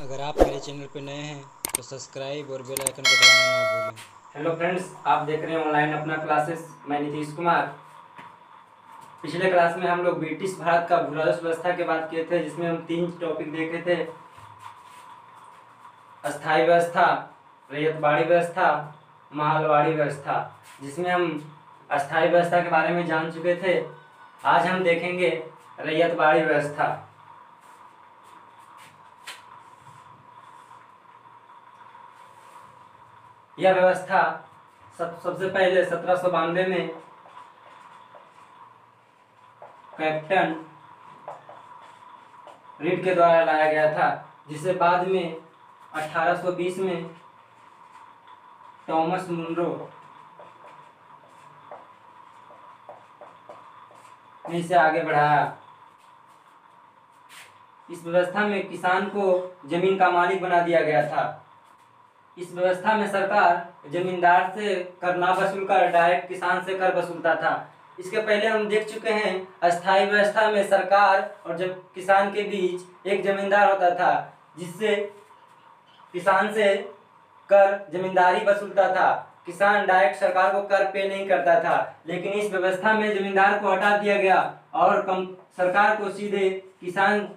अगर आप मेरे चैनल पर नए हैं तो सब्सक्राइब और बेल आइकन को दबाना ना भूलें। हेलो फ्रेंड्स, आप देख रहे हैं ऑनलाइन अपना क्लासेस। मैं नीतीश कुमार। पिछले क्लास में हम लोग ब्रिटिश भारत का भू राजस्व व्यवस्था की बात किए थे, जिसमें हम 3 टॉपिक देखे थे। अस्थाई व्यवस्था, रैयतवाड़ी व्यवस्था, महलवाड़ी व्यवस्था, जिसमें हम अस्थाई व्यवस्था के बारे में जान चुके थे। आज हम देखेंगे रैयतवाड़ी व्यवस्था। यह व्यवस्था सबसे पहले 1792 में कैप्टन रीड के द्वारा लाया गया था, जिसे बाद में 1820 में थॉमस मुनरो ने इसे आगे बढ़ाया। इस व्यवस्था में किसान को जमीन का मालिक बना दिया गया था। इस व्यवस्था में सरकार जमींदार से कर ना वसूल कर डायरेक्ट किसान से कर वसूलता था। इसके पहले हम देख चुके हैं अस्थाई व्यवस्था में सरकार और जब किसान के बीच एक जमींदार होता था, जिससे किसान से कर जमींदारी वसूलता था। किसान डायरेक्ट सरकार को कर पे नहीं करता था। लेकिन इस व्यवस्था में जमींदार को हटा दिया गया और सरकार को सीधे किसान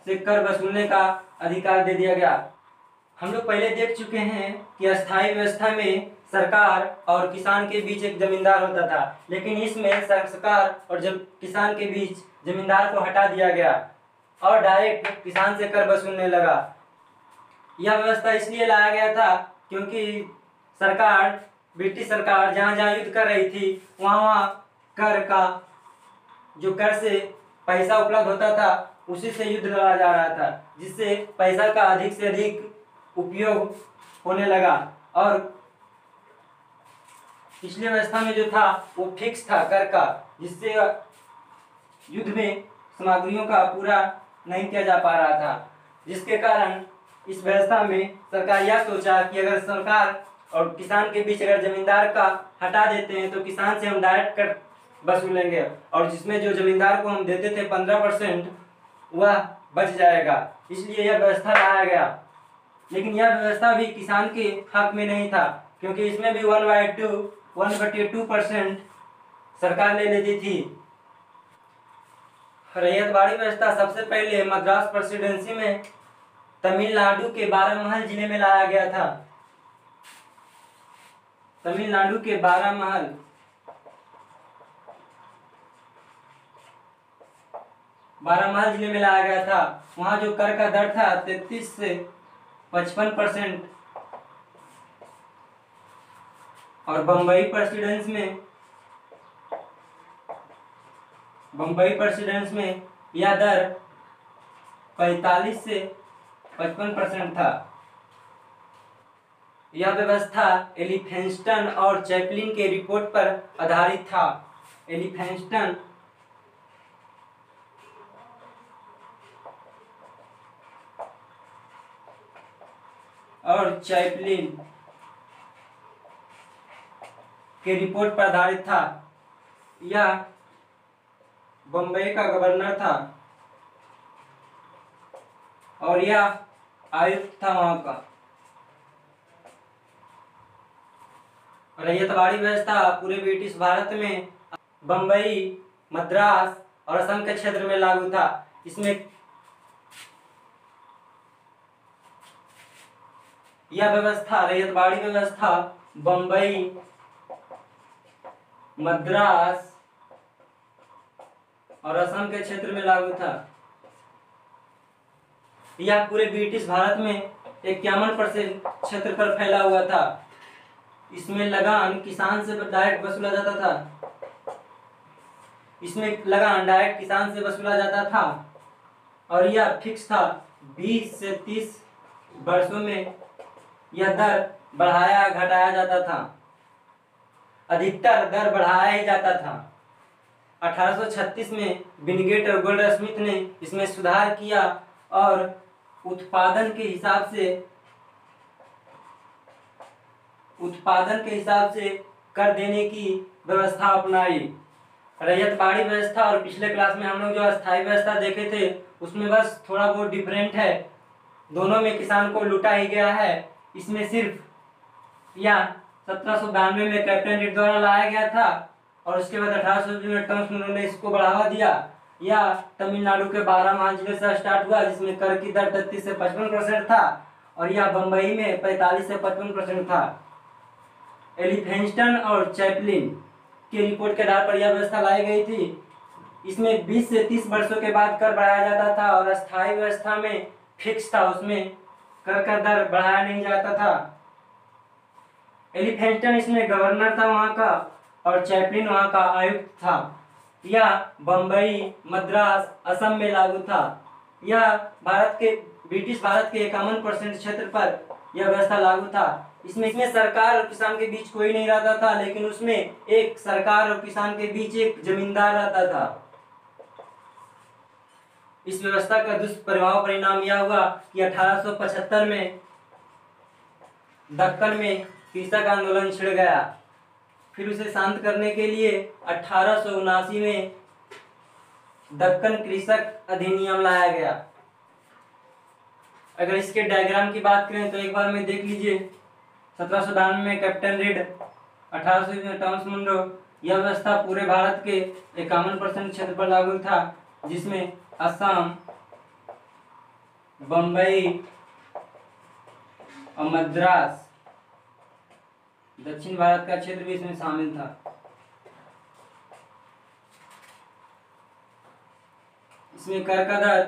से कर वसूलने का अधिकार दे दिया गया। हम लोग पहले देख चुके हैं कि अस्थाई व्यवस्था में सरकार और किसान के बीच एक जमींदार होता था, लेकिन इसमें सरकार और जब किसान के बीच जमींदार को हटा दिया गया और डायरेक्ट किसान से कर वसूलने लगा। यह व्यवस्था इसलिए लाया गया था क्योंकि सरकार, ब्रिटिश सरकार जहाँ जहाँ युद्ध कर रही थी, वहाँ वहाँ कर का जो कर से पैसा उपलब्ध होता था, उसी से युद्ध लड़ा जा रहा था, जिससे पैसा का अधिक से अधिक उपयोग होने लगा। और पिछली व्यवस्था में जो था वो फिक्स था कर का, जिससे युद्ध में सामग्रियों का पूरा नहीं किया जा पा रहा था। जिसके कारण इस व्यवस्था में सरकार यह सोचा कि अगर सरकार और किसान के बीच अगर जमींदार का हटा देते हैं तो किसान से हम डायरेक्ट कर वसूलेंगे, और जिसमें जो जमींदार को हम देते थे 15%, वह बच जाएगा। इसलिए यह व्यवस्था लाया गया। लेकिन यह व्यवस्था भी किसान के हक में नहीं था, क्योंकि इसमें भी 1/2% सरकार ले लेती थी। रैयतवाड़ी व्यवस्था सबसे पहले मद्रास प्रेसिडेंसी में तमिलनाडु के बारामहल जिले में लाया गया था। तमिलनाडु के बारामहल जिले में लाया गया था। वहां जो कर का दर था 33 से 55%, और बम्बई प्रेसिडेंस में यह दर 45 से 55% था। यह व्यवस्था एलिफेंस्टन और चैपलिन के रिपोर्ट पर आधारित था। एलिफेंस्टन और चैपलिन के रिपोर्ट पर आधारित था। यह बम्बई का गवर्नर था और यह आयुक्त था वहां का। रैयतवाड़ी व्यवस्था पूरे ब्रिटिश भारत में बम्बई, मद्रास और असम के क्षेत्र में लागू था। इसमें यह व्यवस्था, रैयतवाड़ी व्यवस्था, बम्बई, मद्रास और असम के क्षेत्र में लागू था। यह पूरे ब्रिटिश भारत में 51% क्षेत्र पर फैला हुआ था। इसमें लगान किसान से डायरेक्ट वसूला जाता था। और यह फिक्स था। 20 से 30 वर्षों में यह दर बढ़ाया घटाया जाता था। अधिकतर दर बढ़ाया ही जाता था। 1836 में विनगेट और गोल्डस्मिथ ने इसमें सुधार किया और उत्पादन के हिसाब से कर देने की व्यवस्था अपनाई। रैयतवाड़ी व्यवस्था और पिछले क्लास में हम लोग जो अस्थाई व्यवस्था देखे थे, उसमें बस थोड़ा बहुत डिफरेंट है। दोनों में किसान को लूटा ही गया है। इसमें सिर्फ यह 1792 में कैप्टन रिड द्वारा लाया गया था और उसके बाद 1800 में टॉमस मुनरो ने इसको बढ़ावा दिया। यह तमिलनाडु के 12 महाजिलों से स्टार्ट हुआ, जिसमें कर की दर 33 से 55% था और यह बम्बई में 45 से 55% था। एलिफेंस्टन और चैपलिन की रिपोर्ट के आधार पर यह व्यवस्था लाई गई थी। इसमें 20 से 30 वर्षों के बाद कर बढ़ाया जाता था और अस्थायी व्यवस्था में फिक्स था, उसमें कर का दर बढ़ाया नहीं जाता था। एलिफेंस्टन इसमें गवर्नर था वहाँ का और चैपलिन वहाँ का आयुक्त था। यह बम्बई, मद्रास, असम में लागू था। यह ब्रिटिश भारत के 51% क्षेत्र पर यह व्यवस्था लागू था। इसमें सरकार और किसान के बीच कोई नहीं रहता था, लेकिन उसमें एक सरकार और किसान के बीच एक जमींदार रहता था। इस व्यवस्था का दुष्प्रभाव परिणाम यह हुआ कि 1875 में दक्कन में कृषक आंदोलन छिड़ गया। फिर उसे शांत करने के लिए 1879 में दक्कन कृषक अधिनियम लाया गया। अगर इसके डायग्राम की बात करें तो एक बार में देख लीजिए। 1792 में कैप्टन रिड, 1800 में टॉमस मुनरो। यह व्यवस्था पूरे भारत के 51% क्षेत्र पर लागू था, जिसमें असम, बम्बई और मद्रास, दक्षिण भारत का क्षेत्र भी इसमें शामिल था। इसमें कर का दर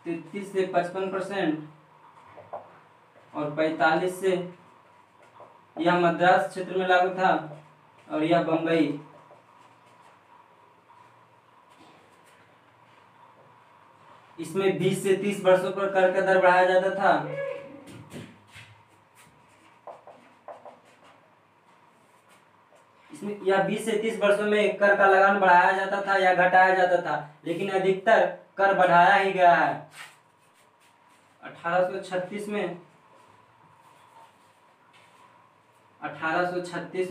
33 से 55% और 45 से यह मद्रास क्षेत्र में लागू था और यह बम्बई। इसमें 20 से 30 वर्षों पर कर का दर बढ़ाया जाता था। इसमें यह 20 से 30 वर्षों में कर का लगान बढ़ाया जाता था या घटाया जाता था, लेकिन अधिकतर कर बढ़ाया ही गया है। 1836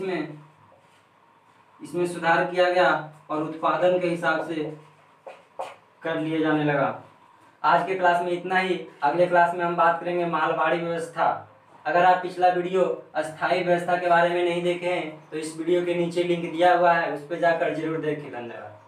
में इसमें सुधार किया गया और उत्पादन के हिसाब से कर लिए जाने लगा। आज के क्लास में इतना ही। अगले क्लास में हम बात करेंगे मालवाड़ी व्यवस्था। अगर आप पिछला वीडियो अस्थायी व्यवस्था के बारे में नहीं देखे हैं तो इस वीडियो के नीचे लिंक दिया हुआ है, उस पर जाकर जरूर देखें। धन्यवाद।